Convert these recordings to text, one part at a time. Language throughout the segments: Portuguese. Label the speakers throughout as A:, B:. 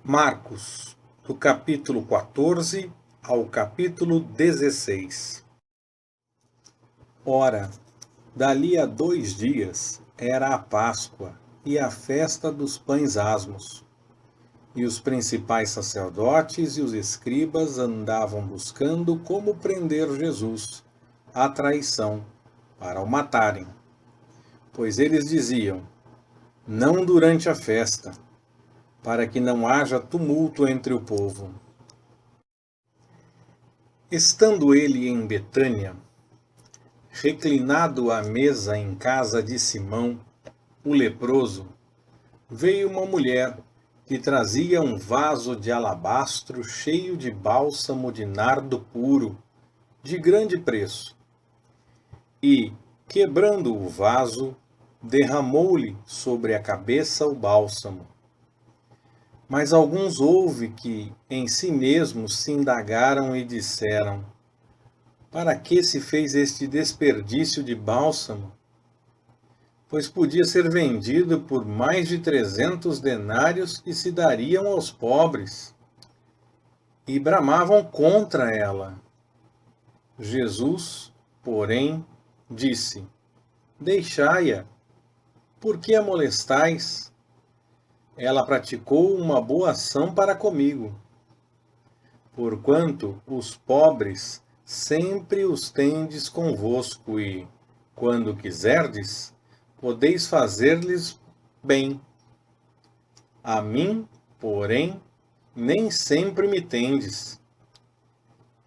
A: Marcos, do capítulo 14 ao capítulo 16. Ora, dali a 2 dias era a Páscoa e a festa dos pães asmos. E os principais sacerdotes e os escribas andavam buscando como prender Jesus à traição, para o matarem. Pois eles diziam: não durante a festa, para que não haja tumulto entre o povo. Estando ele em Betânia, reclinado à mesa em casa de Simão, o leproso, veio uma mulher que trazia um vaso de alabastro cheio de bálsamo de nardo puro, de grande preço. E, quebrando o vaso, derramou-lhe sobre a cabeça o bálsamo. Mas alguns houve que em si mesmos se indagaram e disseram: para que se fez este desperdício de bálsamo? Pois podia ser vendido por mais de 300 denários e se dariam aos pobres. E bramavam contra ela. Jesus, porém, disse: deixai-a, por que a molestais? Ela praticou uma boa ação para comigo. Porquanto os pobres sempre os tendes convosco e, quando quiserdes, podeis fazer-lhes bem. A mim, porém, nem sempre me tendes.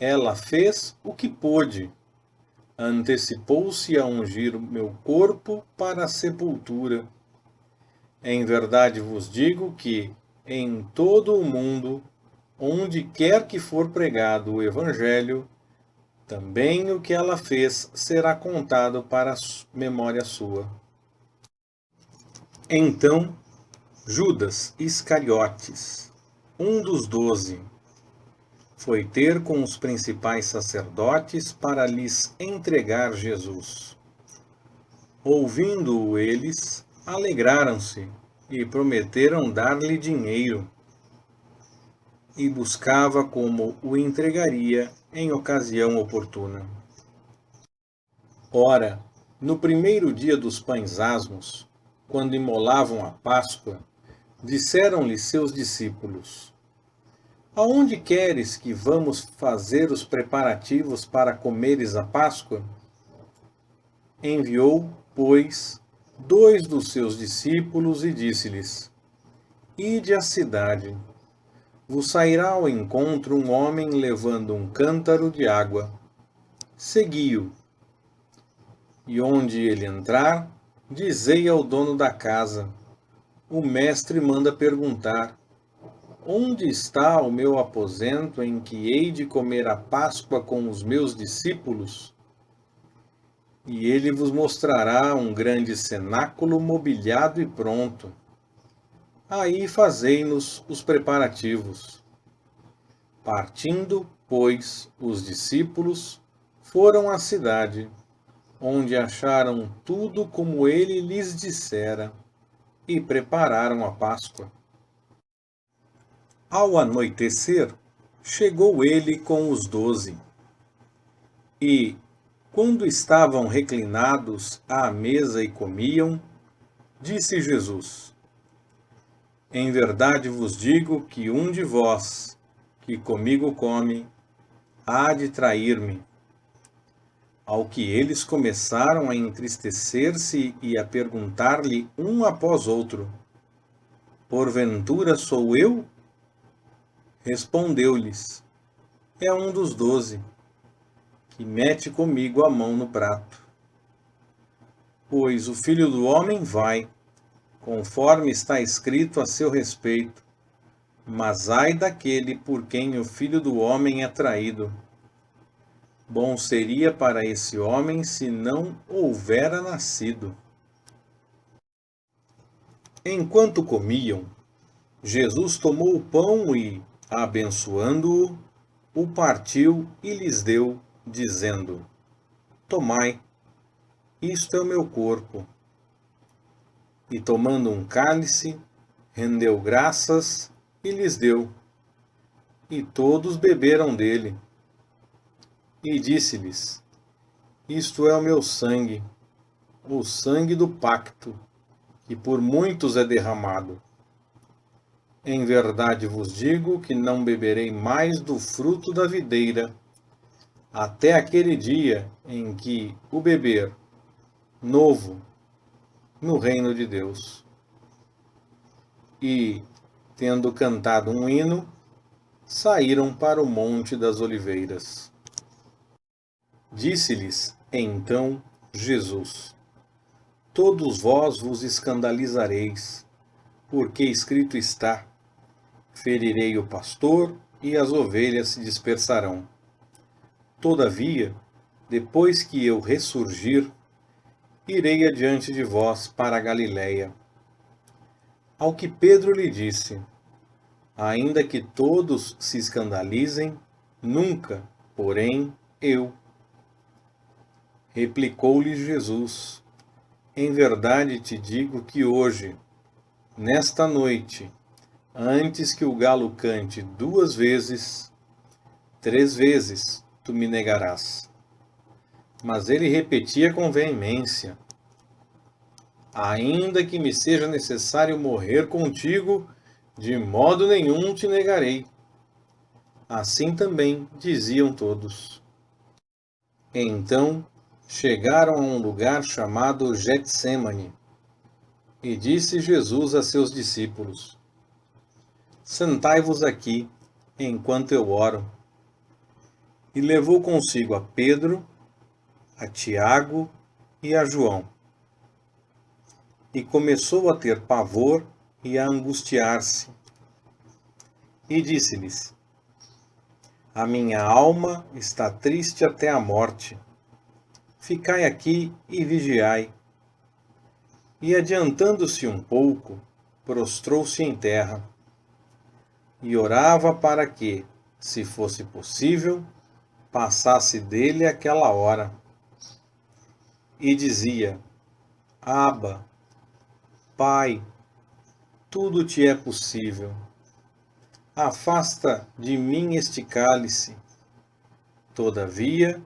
A: Ela fez o que pôde, antecipou-se a ungir o meu corpo para a sepultura. Em verdade vos digo que, em todo o mundo, onde quer que for pregado o Evangelho, também o que ela fez será contado para a memória sua. Então, Judas Iscariotes, um dos 12, foi ter com os principais sacerdotes para lhes entregar Jesus. Ouvindo-o eles, alegraram-se e prometeram dar-lhe dinheiro. E buscava como o entregaria em ocasião oportuna. Ora, no primeiro dia dos pães asmos, quando imolavam a Páscoa, disseram-lhe seus discípulos: aonde queres que vamos fazer os preparativos para comeres a Páscoa? Enviou, pois, 2 dos seus discípulos e disse-lhes: ide à cidade. Vos sairá ao encontro um homem levando um cântaro de água. Segui-o. E onde ele entrar, dizei ao dono da casa: o mestre manda perguntar: onde está o meu aposento em que hei de comer a Páscoa com os meus discípulos? E ele vos mostrará um grande cenáculo mobiliado e pronto. Aí fazei-nos os preparativos. Partindo, pois, os discípulos, foram à cidade, onde acharam tudo como ele lhes dissera, e prepararam a Páscoa. Ao anoitecer, chegou ele com os 12. E, quando estavam reclinados à mesa e comiam, disse Jesus: em verdade vos digo que um de vós, que comigo come, há de trair-me. Ao que eles começaram a entristecer-se e a perguntar-lhe um após outro: porventura sou eu? Respondeu-lhes: é um dos 12, que mete comigo a mão no prato. Pois o Filho do Homem vai, conforme está escrito a seu respeito, mas ai daquele por quem o Filho do Homem é traído. Bom seria para esse homem se não houvera nascido. Enquanto comiam, Jesus tomou o pão e, abençoando-o, o partiu e lhes deu, dizendo: tomai, isto é o meu corpo. E tomando um cálice, rendeu graças e lhes deu, e todos beberam dele. E disse-lhes: Isto é o meu sangue, o sangue do pacto, que por muitos é derramado. Em verdade vos digo que não beberei mais do fruto da videira, até aquele dia em que o beber novo no reino de Deus. E, tendo cantado um hino, saíram para o Monte das Oliveiras. Disse-lhes então Jesus: Todos vós vos escandalizareis, porque escrito está: Ferirei o pastor e as ovelhas se dispersarão. Todavia, depois que eu ressurgir, irei adiante de vós para a Galiléia. Ao que Pedro lhe disse: Ainda que todos se escandalizem, nunca, porém, eu. Replicou-lhe Jesus: Em verdade te digo que hoje, nesta noite, antes que o galo cante 2 vezes, 3 vezes tu me negarás. Mas ele repetia com veemência: Ainda que me seja necessário morrer contigo, de modo nenhum te negarei. Assim também diziam todos. Então chegaram a um lugar chamado Getsêmani, e disse Jesus a seus discípulos: Sentai-vos aqui, enquanto eu oro. E levou consigo a Pedro, a Tiago e a João. E começou a ter pavor e a angustiar-se. E disse-lhes: A minha alma está triste até a morte. Ficai aqui e vigiai. E adiantando-se um pouco, prostrou-se em terra. E orava para que, se fosse possível, passasse dele aquela hora. E dizia: Abba, Pai, tudo te é possível. Afasta de mim este cálice. Todavia,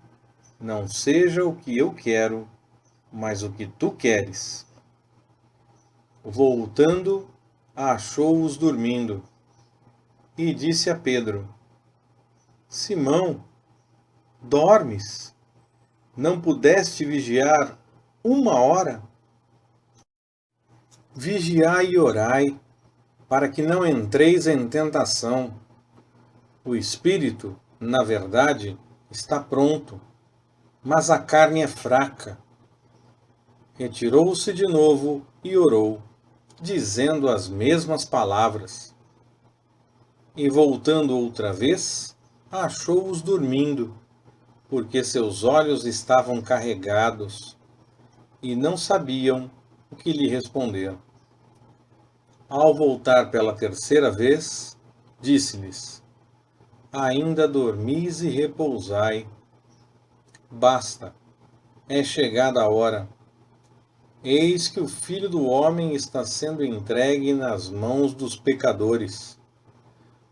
A: não seja o que eu quero, mas o que tu queres. Voltando, achou-os dormindo, e disse a Pedro: Simão, dormes? Não pudeste vigiar 1 hora? Vigiai e orai, para que não entreis em tentação. O espírito, na verdade, está pronto, mas a carne é fraca. Retirou-se de novo e orou, dizendo as mesmas palavras. E voltando outra vez, achou-os dormindo, porque seus olhos estavam carregados, e não sabiam o que lhe responder. Ao voltar pela 3ª vez, disse-lhes: Ainda dormis e repousai. Basta, é chegada a hora. Eis que o Filho do Homem está sendo entregue nas mãos dos pecadores.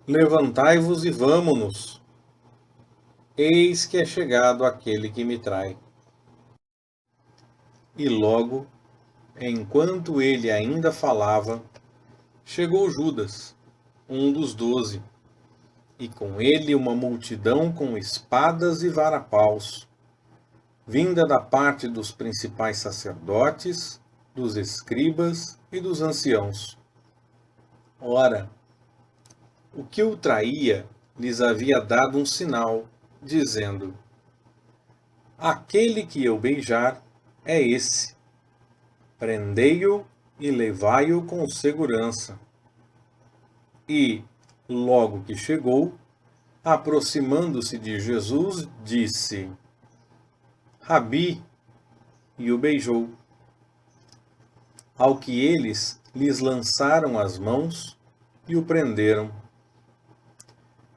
A: Levantai-vos e vamo-nos. Eis que é chegado aquele que me trai. E logo, enquanto ele ainda falava, chegou Judas, um dos 12, e com ele uma multidão com espadas e varapaus, vinda da parte dos principais sacerdotes, dos escribas e dos anciãos. Ora, o que o traía lhes havia dado um sinal, dizendo: Aquele que eu beijar é esse. Prendei-o e levai-o com segurança. E, logo que chegou, aproximando-se de Jesus, disse: Rabi, e o beijou. Ao que eles lhes lançaram as mãos e o prenderam.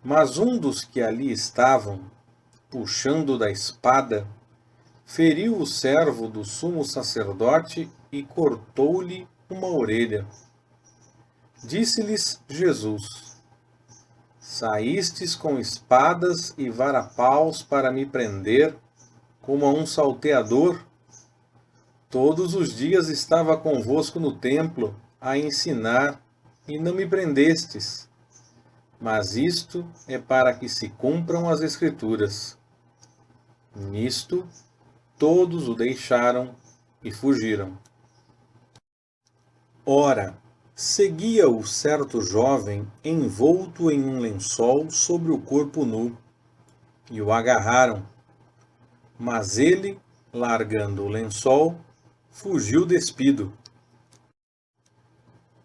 A: Mas um dos que ali estavam, puxando da espada, feriu o servo do sumo sacerdote e cortou-lhe uma orelha. Disse-lhes Jesus: Saístes com espadas e varapaus para me prender, como a um salteador? Todos os dias estava convosco no templo, a ensinar, e não me prendestes. Mas isto é para que se cumpram as Escrituras. Nisto, todos o deixaram e fugiram. Ora, seguia-o certo jovem envolto em um lençol sobre o corpo nu, e o agarraram. Mas ele, largando o lençol, fugiu despido.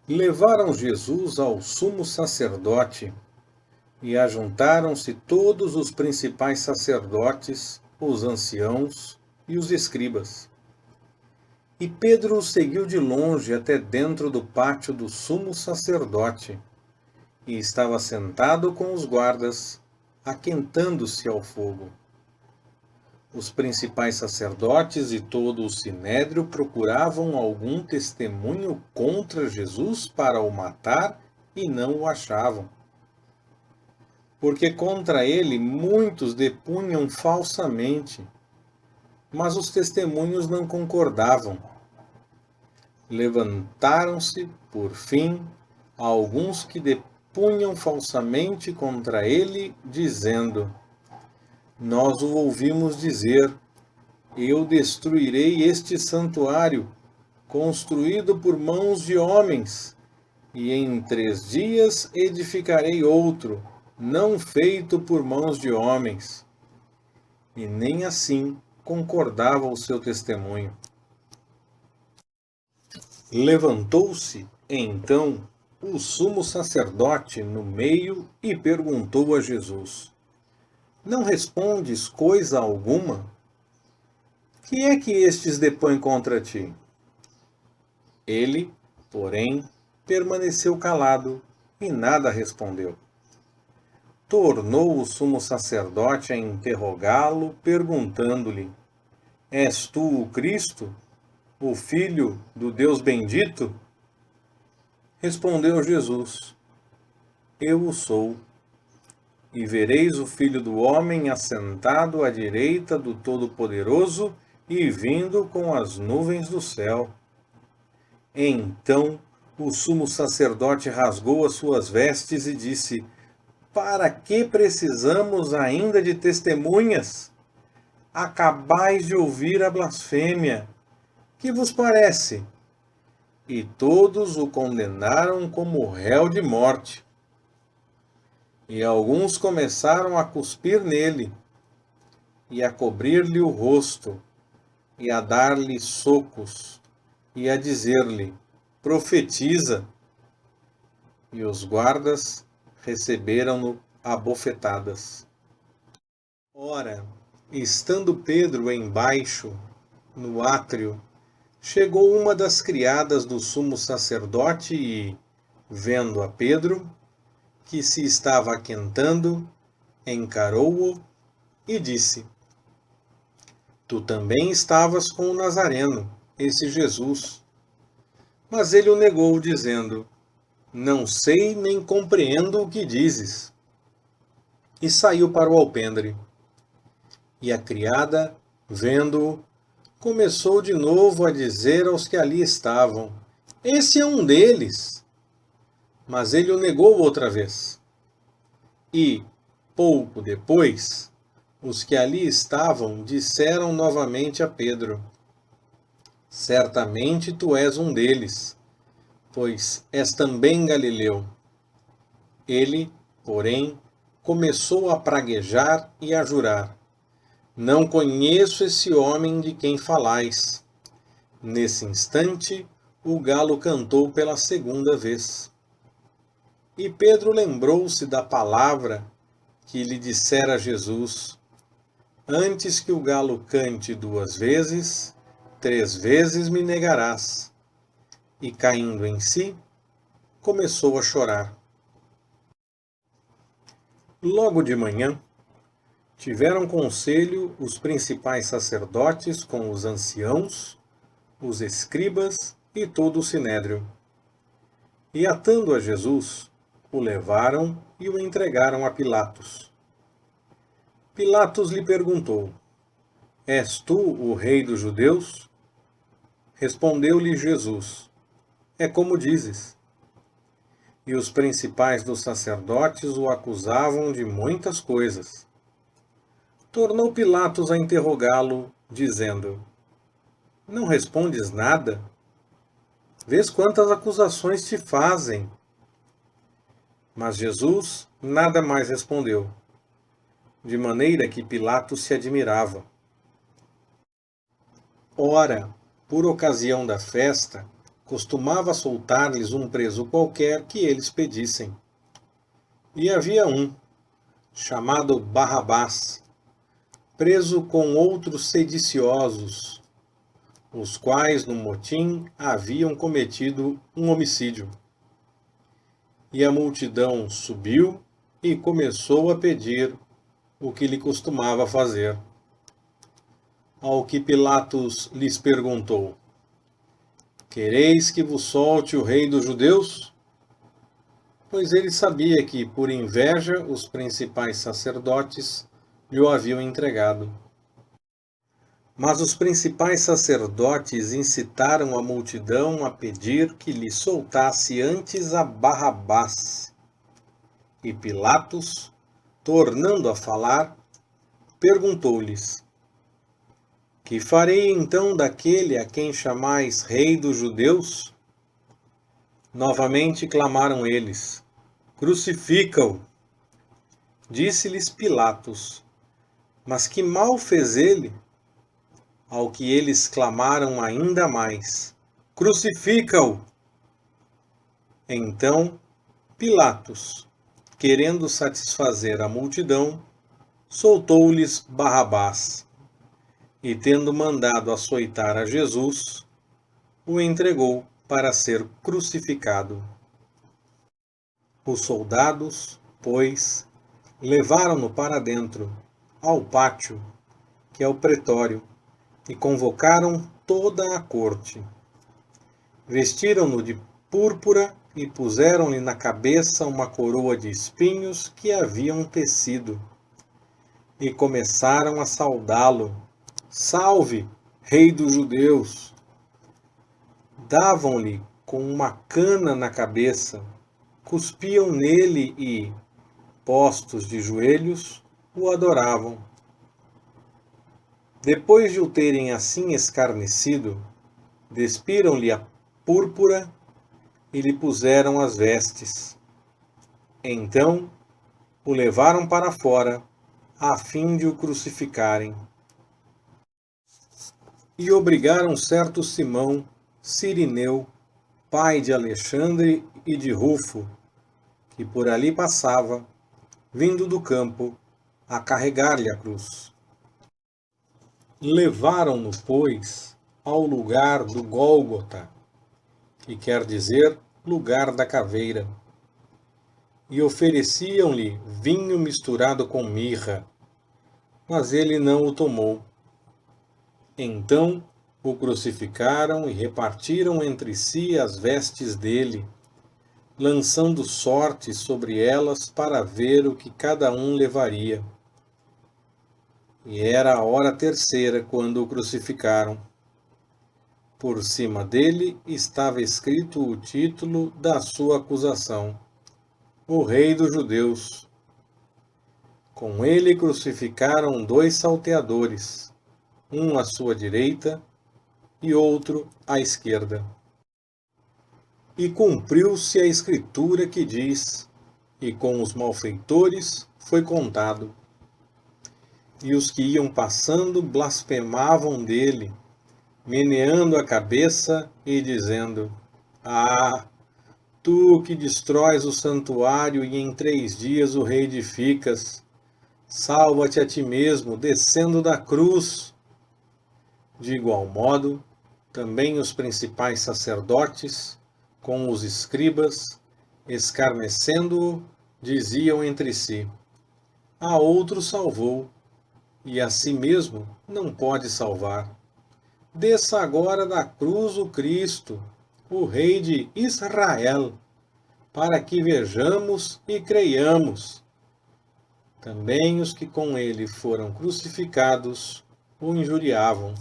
A: Levaram Jesus ao sumo sacerdote, e ajuntaram-se todos os principais sacerdotes, os anciãos e os escribas. E Pedro o seguiu de longe até dentro do pátio do sumo sacerdote, e estava sentado com os guardas, aquentando-se ao fogo. Os principais sacerdotes e todo o sinédrio procuravam algum testemunho contra Jesus para o matar e não o achavam. Porque contra ele muitos depunham falsamente, mas os testemunhos não concordavam. Levantaram-se, por fim, alguns que depunham falsamente contra ele, dizendo: Nós o ouvimos dizer: Eu destruirei este santuário, construído por mãos de homens, e em 3 dias edificarei outro, não feito por mãos de homens. E nem assim concordava o seu testemunho. Levantou-se, então, o sumo sacerdote no meio e perguntou a Jesus: Não respondes coisa alguma? Que é que estes depõem contra ti? Ele, porém, permaneceu calado e nada respondeu. Tornou o sumo sacerdote a interrogá-lo, perguntando-lhe: És tu o Cristo, o Filho do Deus bendito? Respondeu Jesus: Eu o sou. E vereis o Filho do Homem assentado à direita do Todo-Poderoso e vindo com as nuvens do céu. Então o sumo sacerdote rasgou as suas vestes e disse: Para que precisamos ainda de testemunhas? Acabais de ouvir a blasfêmia. Que vos parece? E todos o condenaram como réu de morte. E alguns começaram a cuspir nele, e a cobrir-lhe o rosto, e a dar-lhe socos, e a dizer-lhe: Profetiza! E os guardas receberam-no a bofetadas. Ora, estando Pedro embaixo, no átrio, chegou uma das criadas do sumo sacerdote e, vendo a Pedro, que se estava aquentando, encarou-o e disse: Tu também estavas com o Nazareno, esse Jesus. Mas ele o negou, dizendo: Não sei nem compreendo o que dizes. E saiu para o alpendre. E a criada, vendo-o, começou de novo a dizer aos que ali estavam: Esse é um deles. Mas ele o negou outra vez. E, pouco depois, os que ali estavam disseram novamente a Pedro: Certamente tu és um deles, pois és também galileu. Ele, porém, começou a praguejar e a jurar: Não conheço esse homem de quem falais. Nesse instante, o galo cantou pela 2ª vez. E Pedro lembrou-se da palavra que lhe dissera Jesus: Antes que o galo cante 2 vezes, 3 vezes me negarás. E caindo em si, começou a chorar. Logo de manhã, tiveram conselho os principais sacerdotes com os anciãos, os escribas e todo o sinédrio. E atando a Jesus, o levaram e o entregaram a Pilatos. Pilatos lhe perguntou: És tu o rei dos judeus? Respondeu-lhe Jesus: É como dizes. E os principais dos sacerdotes o acusavam de muitas coisas. Tornou Pilatos a interrogá-lo, dizendo: Não respondes nada? Vês quantas acusações te fazem. Mas Jesus nada mais respondeu, de maneira que Pilatos se admirava. Ora, por ocasião da festa, costumava soltar-lhes um preso qualquer que eles pedissem. E havia um, chamado Barrabás, preso com outros sediciosos, os quais no motim haviam cometido um homicídio. E a multidão subiu e começou a pedir o que lhe costumava fazer. Ao que Pilatos lhes perguntou: Quereis que vos solte o rei dos judeus? Pois ele sabia que, por inveja, os principais sacerdotes lhe o haviam entregado. Mas os principais sacerdotes incitaram a multidão a pedir que lhe soltasse antes a Barrabás. E Pilatos, tornando a falar, perguntou-lhes: Que farei então daquele a quem chamais rei dos judeus? Novamente clamaram eles: Crucifica-o! Disse-lhes Pilatos: Mas que mal fez ele? Ao que eles clamaram ainda mais: Crucifica-o! Então Pilatos, querendo satisfazer a multidão, soltou-lhes Barrabás, e tendo mandado açoitar a Jesus, o entregou para ser crucificado. Os soldados, pois, levaram-no para dentro, ao pátio, que é o pretório, e convocaram toda a corte. Vestiram-no de púrpura e puseram-lhe na cabeça uma coroa de espinhos que haviam tecido. E começaram a saudá-lo: Salve, Rei dos Judeus! Davam-lhe com uma cana na cabeça, cuspiam nele e, postos de joelhos, o adoravam. Depois de o terem assim escarnecido, despiram-lhe a púrpura e lhe puseram as vestes. Então o levaram para fora, a fim de o crucificarem. E obrigaram certo Simão, Cirineu, pai de Alexandre e de Rufo, que por ali passava, vindo do campo, a carregar-lhe a cruz. Levaram-no, pois, ao lugar do Gólgota, que quer dizer lugar da caveira, e ofereciam-lhe vinho misturado com mirra, mas ele não o tomou. Então o crucificaram e repartiram entre si as vestes dele, lançando sortes sobre elas para ver o que cada um levaria. E era a hora terceira quando o crucificaram. Por cima dele estava escrito o título da sua acusação: O Rei dos Judeus. Com ele crucificaram 2 salteadores, um à sua direita e outro à esquerda. E cumpriu-se a escritura que diz: E com os malfeitores foi contado. E os que iam passando blasfemavam dele, meneando a cabeça e dizendo: Ah, tu que destróis o santuário e em 3 dias o reedificas, salva-te a ti mesmo, descendo da cruz. De igual modo, também os principais sacerdotes, com os escribas, escarnecendo-o, diziam entre si: A outro salvou, e a si mesmo não pode salvar. Desça agora da cruz o Cristo, o Rei de Israel, para que vejamos e creiamos. Também os que com ele foram crucificados o injuriavam.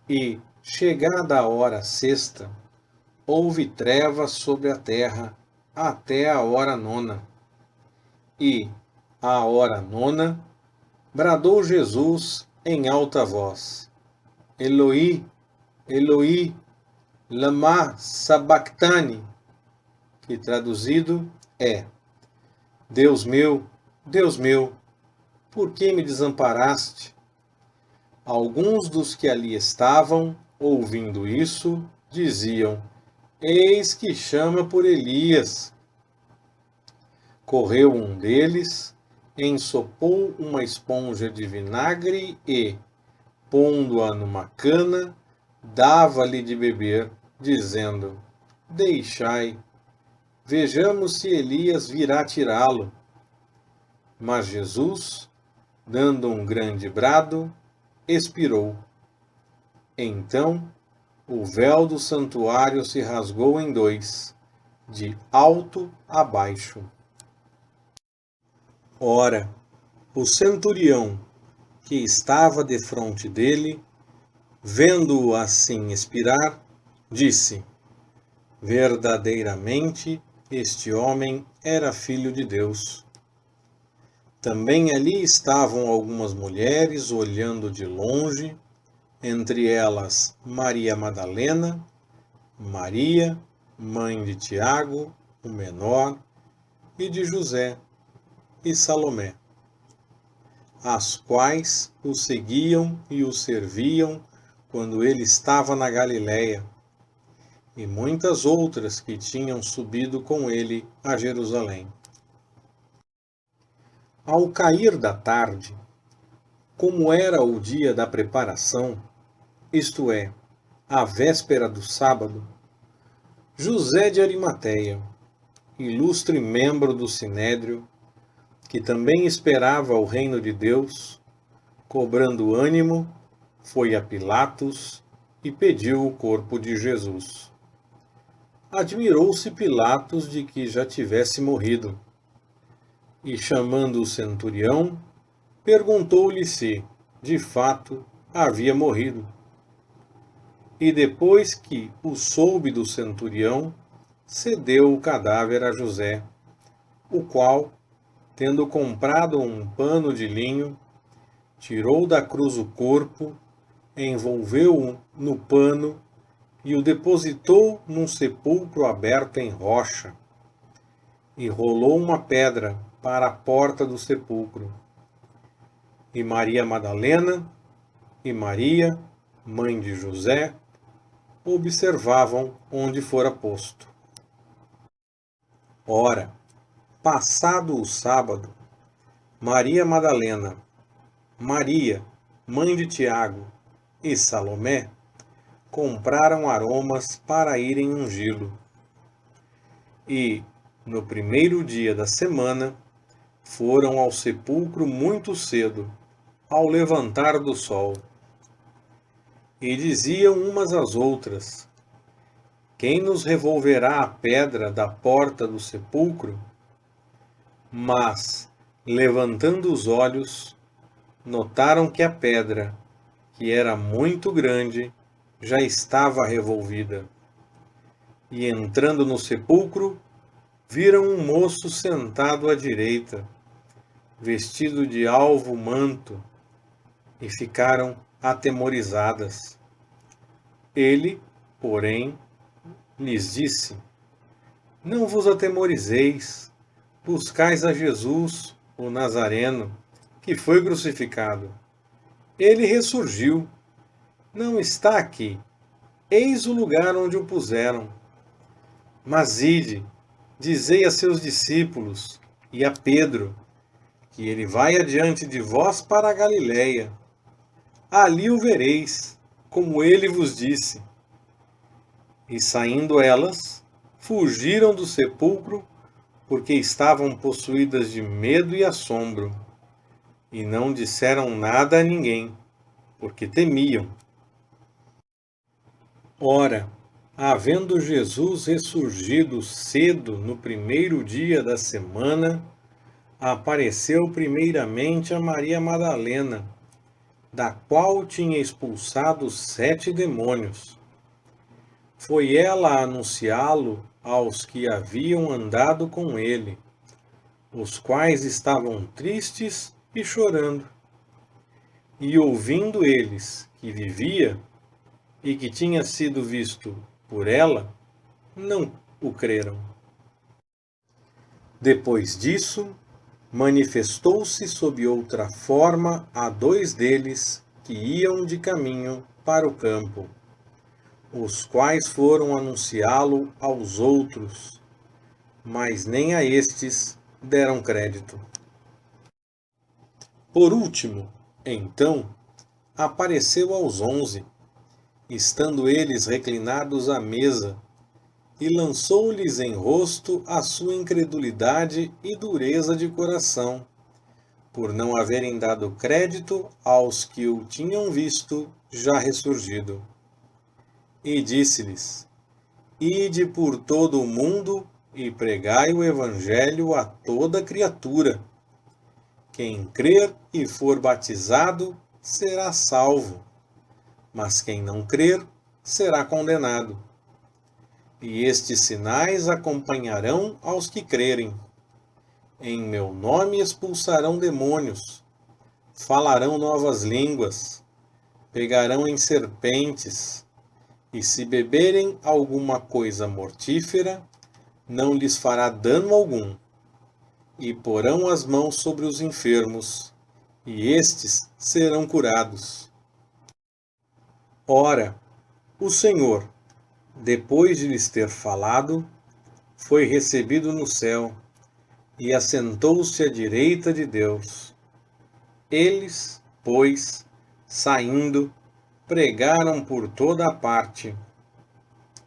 A: E, chegada a hora sexta, houve trevas sobre a terra até a hora nona. E, à hora nona, bradou Jesus em alta voz: Eloi, Eloi, lama sabachthani, que traduzido é: Deus meu, por que me desamparaste? Alguns dos que ali estavam, ouvindo isso, diziam: Eis que chama por Elias. Correu um deles, ensopou uma esponja de vinagre e, pondo-a numa cana, dava-lhe de beber, dizendo: Deixai, vejamos se Elias virá tirá-lo. Mas Jesus, dando um grande brado, expirou. Então, o véu do santuário se rasgou em dois, de alto a baixo. Ora, o centurião, que estava defronte dele, vendo-o assim expirar, disse: Verdadeiramente, este homem era filho de Deus. Também ali estavam algumas mulheres olhando de longe, entre elas Maria Madalena, Maria, mãe de Tiago, o menor, e de José, e Salomé, as quais o seguiam e o serviam quando ele estava na Galiléia, e muitas outras que tinham subido com ele a Jerusalém. Ao cair da tarde, como era o dia da preparação, isto é, a véspera do sábado, José de Arimateia, ilustre membro do Sinédrio, que também esperava o reino de Deus, cobrando ânimo, foi a Pilatos e pediu o corpo de Jesus. Admirou-se Pilatos de que já tivesse morrido, e chamando o centurião, perguntou-lhe se, de fato, havia morrido. E depois que o soube do centurião, cedeu o cadáver a José, o qual, tendo comprado um pano de linho, tirou da cruz o corpo, envolveu-o no pano e o depositou num sepulcro aberto em rocha, e rolou uma pedra para a porta do sepulcro. E Maria Madalena e Maria, mãe de José, observavam onde fora posto. Ora, passado o sábado, Maria Madalena, Maria, mãe de Tiago, e Salomé compraram aromas para irem ungí-lo. E, no primeiro dia da semana, foram ao sepulcro muito cedo, ao levantar do sol. E diziam umas às outras: Quem nos revolverá a pedra da porta do sepulcro? Mas, levantando os olhos, notaram que a pedra, que era muito grande, já estava revolvida. E entrando no sepulcro, viram um moço sentado à direita, vestido de alvo manto, e ficaram atemorizadas. Ele, porém, lhes disse: Não vos atemorizeis, buscais a Jesus, o Nazareno, que foi crucificado. Ele ressurgiu, não está aqui, eis o lugar onde o puseram. Mas ide, dizei a seus discípulos e a Pedro, que ele vai adiante de vós para a Galiléia. Ali o vereis, como ele vos disse. E saindo elas, fugiram do sepulcro, porque estavam possuídas de medo e assombro, e não disseram nada a ninguém, porque temiam. Ora, Havendo Jesus ressurgido cedo no primeiro dia da semana, apareceu primeiramente a Maria Madalena, da qual tinha expulsado 7 demônios. Foi ela anunciá-lo aos que haviam andado com ele, os quais estavam tristes e chorando. E ouvindo eles que vivia e que tinha sido visto por ela, não o creram. Depois disso, manifestou-se sob outra forma a 2 deles que iam de caminho para o campo, os quais foram anunciá-lo aos outros, mas nem a estes deram crédito. Por último, então, apareceu aos 11, estando eles reclinados à mesa, e lançou-lhes em rosto a sua incredulidade e dureza de coração, por não haverem dado crédito aos que o tinham visto já ressurgido. E disse-lhes: Ide por todo o mundo e pregai o Evangelho a toda criatura. Quem crer e for batizado será salvo, mas quem não crer será condenado. E estes sinais acompanharão aos que crerem. Em meu nome expulsarão demônios, falarão novas línguas, pegarão em serpentes, e se beberem alguma coisa mortífera, não lhes fará dano algum. E porão as mãos sobre os enfermos, e estes serão curados. Ora, o Senhor, depois de lhes ter falado, foi recebido no céu e assentou-se à direita de Deus. Eles, pois, saindo, pregaram por toda a parte,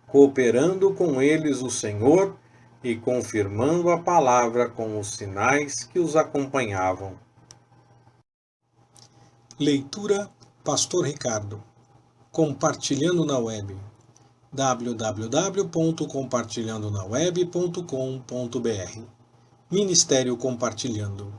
A: cooperando com eles o Senhor e confirmando a palavra com os sinais que os acompanhavam. Leitura Pastor Ricardo. Compartilhando na web. www.compartilhandonaweb.com.br Ministério Compartilhando.